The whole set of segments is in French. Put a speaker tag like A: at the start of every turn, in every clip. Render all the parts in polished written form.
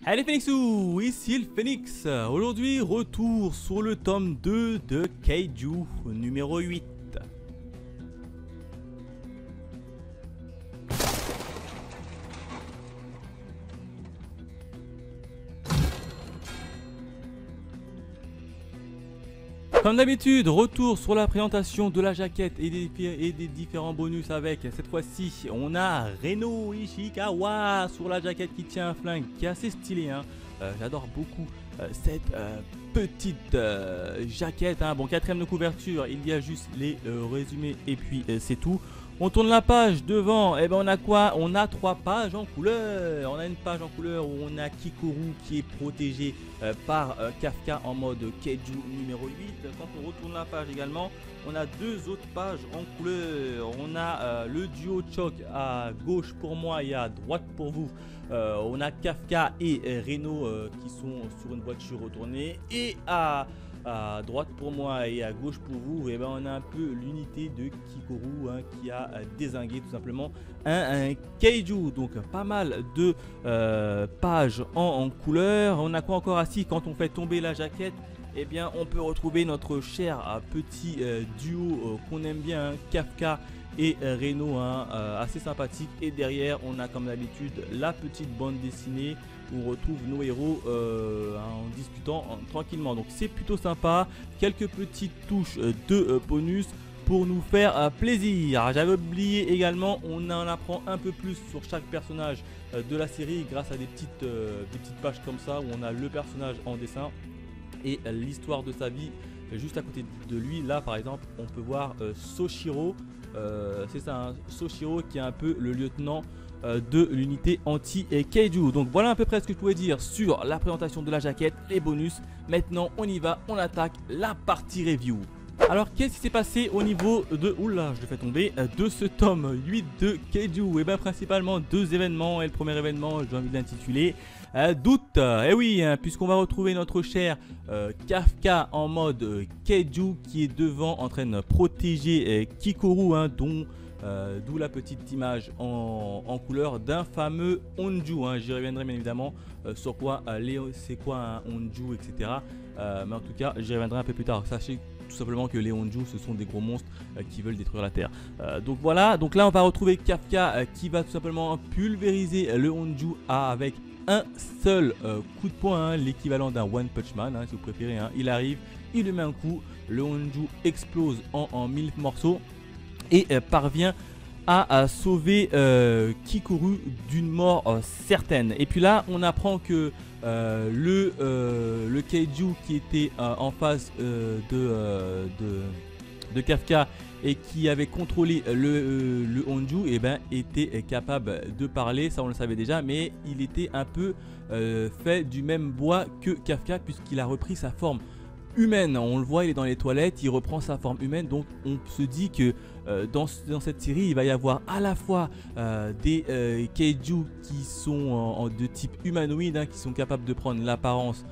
A: Allez Phoenixou, ici le Phoenix. Aujourd'hui, retour sur le tome 2 de Kaiju numéro 8. Comme d'habitude, retour sur la présentation de la jaquette et des différents bonus avec, cette fois-ci, on a Reno Ishikawa sur la jaquette qui tient un flingue, qui est assez stylé, hein. J'adore beaucoup cette petite jaquette, hein. Bon, quatrième de couverture, il y a juste les résumés et puis c'est tout. On tourne la page devant, et ben on a quoi? On a 3 pages en couleur. On a une page en couleur où on a Kikoru qui est protégé par Kafka en mode Kaiju numéro 8. Quand on retourne la page également, on a 2 autres pages en couleur. On a le duo Choc à gauche pour moi et à droite pour vous. On a Kafka et Reno qui sont sur une voiture retournée. Et à droite pour moi et à gauche pour vous, et ben on a un peu l'unité de Kikoru, hein, qui a dézingué tout simplement un Kaiju. Donc pas mal de pages en couleur. On a quoi encore assis quand on fait tomber la jaquette? Eh bien on peut retrouver notre cher petit duo qu'on aime bien, hein, Kafka et Reno, hein, assez sympathique. Et derrière on a comme d'habitude la petite bande dessinée où on retrouve nos héros en discutant tranquillement. Donc c'est plutôt sympa, quelques petites touches de bonus pour nous faire plaisir. J'avais oublié également, on en apprend un peu plus sur chaque personnage de la série grâce à des petites pages comme ça où on a le personnage en dessin et l'histoire de sa vie juste à côté de lui. Là par exemple on peut voir Soshiro, c'est ça, hein, Soshiro qui est un peu le lieutenant de l'unité anti-Kaiju. Donc voilà à peu près ce que je pouvais dire sur la présentation de la jaquette, les bonus. Maintenant on y va, on attaque la partie review. Alors qu'est-ce qui s'est passé au niveau de, oula je le fais tomber, de ce tome 8 de Kaiju? Et bien principalement 2 événements, et le premier événement j'ai envie de l'intituler doute. Et oui, hein, puisqu'on va retrouver notre cher Kafka en mode Kaiju qui est devant en train de protéger Kikoru, hein, d'où la petite image en couleur d'un fameux Onju, hein. J'y reviendrai bien évidemment sur quoi c'est quoi un Onju, etc. Mais en tout cas j'y reviendrai un peu plus tard. Sachez tout simplement que les Onju ce sont des gros monstres qui veulent détruire la terre. Donc voilà, donc là on va retrouver Kafka qui va tout simplement pulvériser le Onju avec un seul coup de poing, hein, l'équivalent d'un One Punch Man, hein, si vous préférez, hein. Il arrive, il lui met un coup, le Onju explose en 1000 morceaux et parvient à sauver Kikoru d'une mort certaine. Et puis là on apprend que le Kaiju qui était en face de Kafka et qui avait contrôlé le Onju, et ben était capable de parler. Ça on le savait déjà, mais il était un peu fait du même bois que Kafka puisqu'il a repris sa forme humaine. On le voit, il est dans les toilettes, il reprend sa forme humaine. Donc on se dit que dans cette série il va y avoir à la fois des Kaiju qui sont de type humanoïde, hein, qui sont capables de prendre l'apparence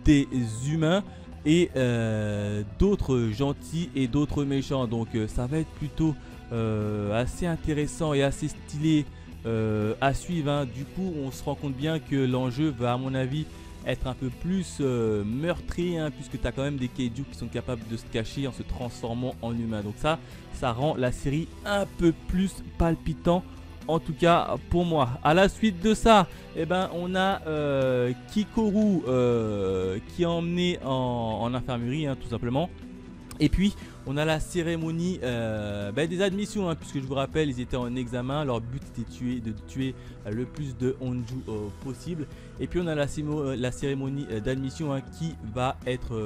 A: des humains, et d'autres gentils et d'autres méchants. Donc ça va être plutôt assez intéressant et assez stylé à suivre, hein. Du coup on se rend compte bien que l'enjeu va à mon avis être un peu plus meurtrier, hein, puisque tu as quand même des Kaiju qui sont capables de se cacher en se transformant en humain. Donc ça rend la série un peu plus palpitant, en tout cas pour moi. À la suite de ça, eh ben, on a Kikoru qui est emmené en infirmerie, hein, tout simplement. Et puis on a la cérémonie des admissions, hein, puisque je vous rappelle ils étaient en examen. Leur but était de tuer le plus de Onju possible. Et puis on a la cérémonie d'admission, hein, qui va être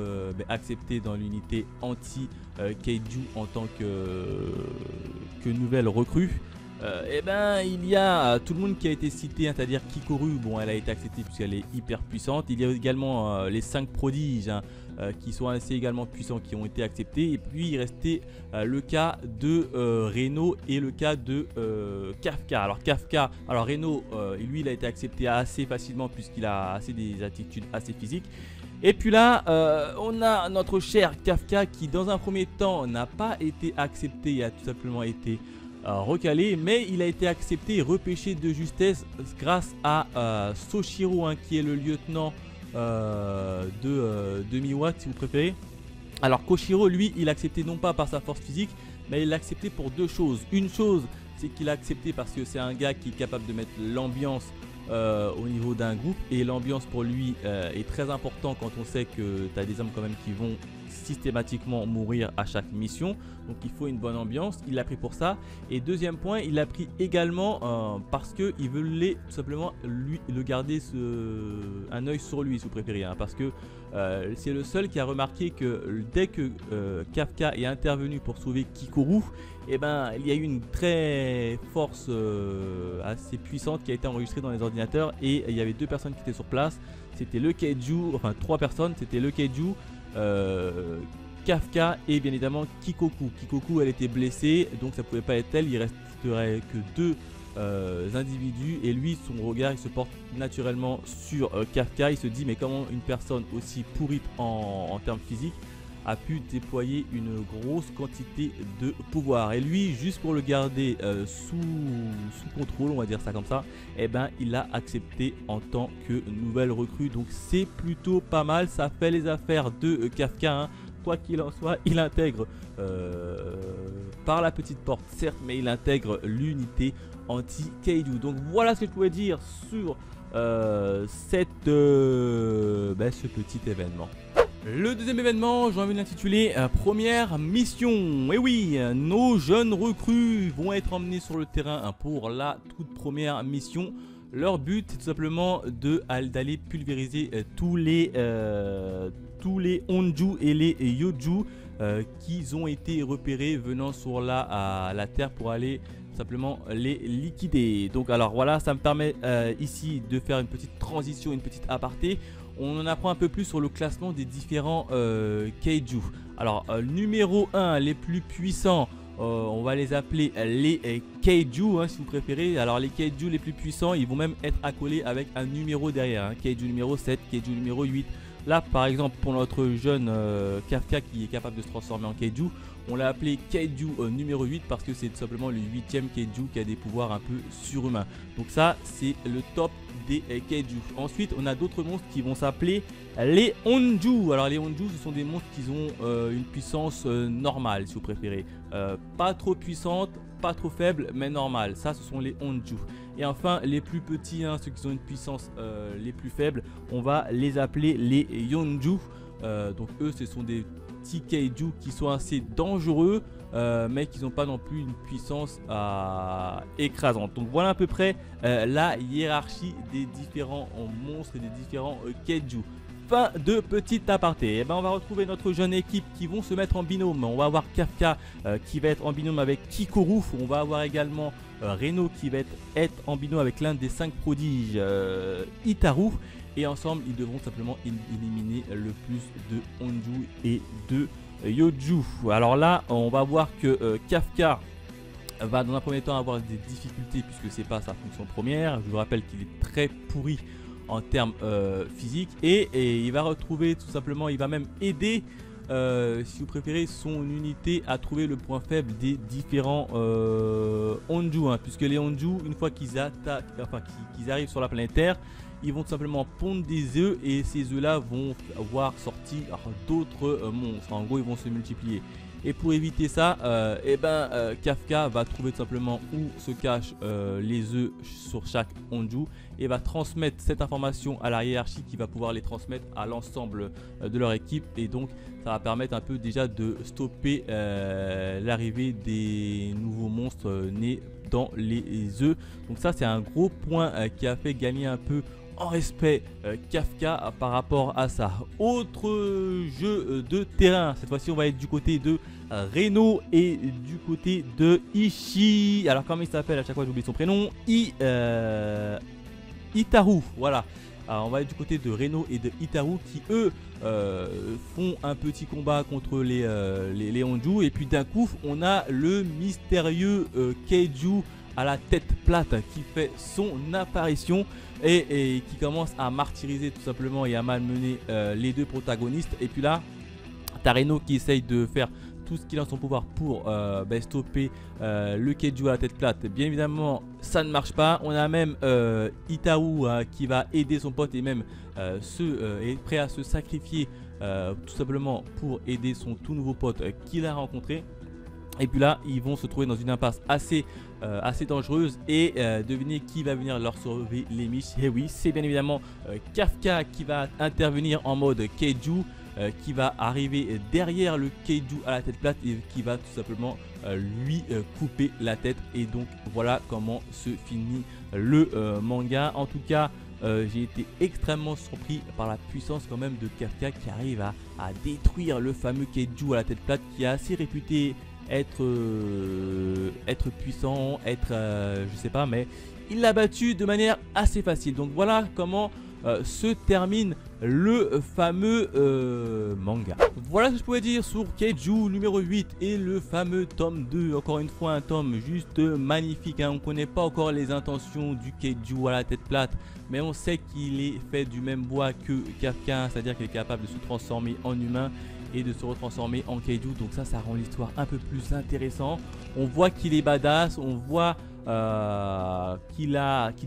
A: acceptée dans l'unité anti-Kaiju en tant que nouvelle recrue. Et ben il y a tout le monde qui a été cité, hein, c'est-à-dire Kikoru, bon elle a été acceptée puisqu'elle est hyper puissante. Il y a également les 5 prodiges, hein, qui sont assez également puissants, qui ont été acceptés. Et puis il restait le cas de Reno et le cas de Kafka. Alors Reno, lui il a été accepté assez facilement puisqu'il a des attitudes assez physiques. Et puis là, on a notre cher Kafka qui dans un premier temps n'a pas été accepté et a tout simplement été recalé, mais il a été accepté et repêché de justesse grâce à Soshiro, hein, qui est le lieutenant de Miwa, si vous préférez. Alors Koshiro, lui, il a accepté non pas par sa force physique, mais il l'a accepté pour deux choses. Une chose, c'est qu'il a accepté parce que c'est un gars qui est capable de mettre l'ambiance au niveau d'un groupe, et l'ambiance pour lui est très important quand on sait que tu as des hommes quand même qui vont systématiquement mourir à chaque mission, donc il faut une bonne ambiance. Il l'a pris pour ça. Et deuxième point, il l'a pris également parce qu'il voulait tout simplement lui le garder un œil sur lui, si vous préférez, hein, parce que c'est le seul qui a remarqué que dès que Kafka est intervenu pour sauver Kikoru, et ben, il y a eu une très force assez puissante qui a été enregistrée dans les ordinateurs, et il y avait deux personnes qui étaient sur place. C'était le Kaiju, enfin trois personnes, c'était le Kaiju, Kafka et bien évidemment Kikoku. Kikoku, elle était blessée, donc ça pouvait pas être elle, il resterait que deux individus, et lui, son regard, il se porte naturellement sur Kafka. Il se dit mais comment une personne aussi pourrie en termes physiques a pu déployer une grosse quantité de pouvoir, et lui, juste pour le garder sous contrôle, on va dire ça comme ça, et ben il l'a accepté en tant que nouvelle recrue. Donc c'est plutôt pas mal, ça fait les affaires de Kafka, hein. Quoi qu'il en soit, il intègre par la petite porte, certes, mais il intègre l'unité anti-Kaiju. Donc voilà ce que je pouvais dire sur ce petit événement. Le deuxième événement, j'ai envie de l'intituler première mission. Et oui, nos jeunes recrues vont être emmenés sur le terrain pour la toute première mission. Leur but, c'est tout simplement d'aller pulvériser tous les Honju et les Yoju qui ont été repérés venant sur la Terre pour aller simplement les liquider. Donc alors voilà, ça me permet ici de faire une petite transition, une petite aparté. On en apprend un peu plus sur le classement des différents Kaiju. Alors numéro 1, les plus puissants, on va les appeler les Kaiju, hein, si vous préférez. Alors les Kaiju les plus puissants, ils vont même être accolés avec un numéro derrière, hein. Kaiju numéro 7, Kaiju numéro 8. Là par exemple, pour notre jeune Kafka qui est capable de se transformer en Kaiju, on l'a appelé Kaiju numéro 8 parce que c'est tout simplement le 8e Kaiju qui a des pouvoirs un peu surhumains. Donc ça, c'est le top des Kaiju. Ensuite, on a d'autres monstres qui vont s'appeler les Honju. Alors les Honju, ce sont des monstres qui ont une puissance normale, si vous préférez. Pas trop puissante, pas trop faible, mais normale. Ça, ce sont les Honju. Et enfin, les plus petits, hein, ceux qui ont une puissance les plus faibles, on va les appeler les Yonju. Donc eux, ce sont des petits Kaiju qui sont assez dangereux, mais qui n'ont pas non plus une puissance écrasante. Donc voilà à peu près la hiérarchie des différents monstres et des différents Kaiju. Fin de petit aparté. Et ben on va retrouver notre jeune équipe qui vont se mettre en binôme. On va avoir Kafka qui va être en binôme avec Kikoru. On va avoir également Reno qui va être en binôme avec l'un des 5 prodiges, Itaru. Et ensemble, ils devront simplement éliminer le plus de Honju et de Yoju. Alors là, on va voir que Kafka va dans un premier temps avoir des difficultés puisque c'est pas sa fonction première. Je vous rappelle qu'il est très pourri en termes physiques, et il va retrouver tout simplement, il va même aider si vous préférez son unité à trouver le point faible des différents Honju, hein, puisque les Honju, une fois qu'ils attaquent, enfin qu'ils arrivent sur la planète Terre, ils vont tout simplement pondre des œufs, et ces œufs là vont voir sortir d'autres monstres. En gros, ils vont se multiplier. Et pour éviter ça, Kafka va trouver tout simplement où se cachent les œufs sur chaque Honju, et va transmettre cette information à la hiérarchie qui va pouvoir les transmettre à l'ensemble de leur équipe. Et donc ça va permettre un peu déjà de stopper l'arrivée des nouveaux monstres nés dans les œufs. Donc ça, c'est un gros point qui a fait gagner un peu en respect Kafka par rapport à ça. Autre jeu de terrain, cette fois-ci on va être du côté de Reno et du côté de Ishii. Alors comment il s'appelle, à chaque fois j'oublie son prénom, Itaru, voilà. Alors, on va être du côté de Reno et de Itaru qui eux font un petit combat contre les Honju. Et puis d'un coup on a le mystérieux Kaiju à la tête plate qui fait son apparition et qui commence à martyriser tout simplement et à malmener les deux protagonistes. Et puis là, t'as Reno qui essaye de faire tout ce qu'il a en son pouvoir pour stopper le Kaiju à la tête plate. Bien évidemment, ça ne marche pas. On a même Itaou qui va aider son pote et même est prêt à se sacrifier tout simplement pour aider son tout nouveau pote qu'il a rencontré. Et puis là, ils vont se trouver dans une impasse assez dangereuse. Et devinez qui va venir leur sauver les miches. Et oui, c'est bien évidemment Kafka qui va intervenir en mode Kaiju, qui va arriver derrière le Kaiju à la tête plate et qui va tout simplement lui couper la tête. Et donc voilà comment se finit le manga. En tout cas, j'ai été extrêmement surpris par la puissance quand même de Kafka qui arrive à détruire le fameux Kaiju à la tête plate qui est assez réputé être puissant, je sais pas, mais il l'a battu de manière assez facile. Donc voilà comment se termine le fameux manga. Voilà ce que je pouvais dire sur Kaiju numéro 8 et le fameux tome 2. Encore une fois un tome juste magnifique, hein. On ne connaît pas encore les intentions du Kaiju à la tête plate, mais on sait qu'il est fait du même bois que Kafka, c'est à dire qu'il est capable de se transformer en humain et de se retransformer en Kaiju. Donc ça rend l'histoire un peu plus intéressant. On voit qu'il est badass, on voit qu'il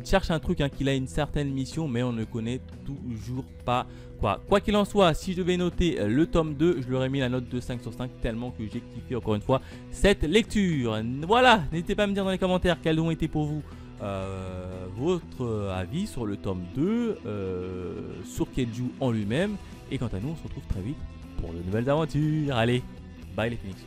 A: cherche un truc, hein, qu'il a une certaine mission, mais on ne connaît toujours pas quoi. Quoi qu'il en soit, si je devais noter le tome 2, je lui aurais mis la note de 5 sur 5 tellement que j'ai kiffé encore une fois cette lecture. Voilà, n'hésitez pas à me dire dans les commentaires quels ont été pour vous votre avis sur le tome 2, sur Kaiju en lui-même. Et quant à nous, on se retrouve très vite pour de nouvelles aventures. Allez, bye les Phoenix.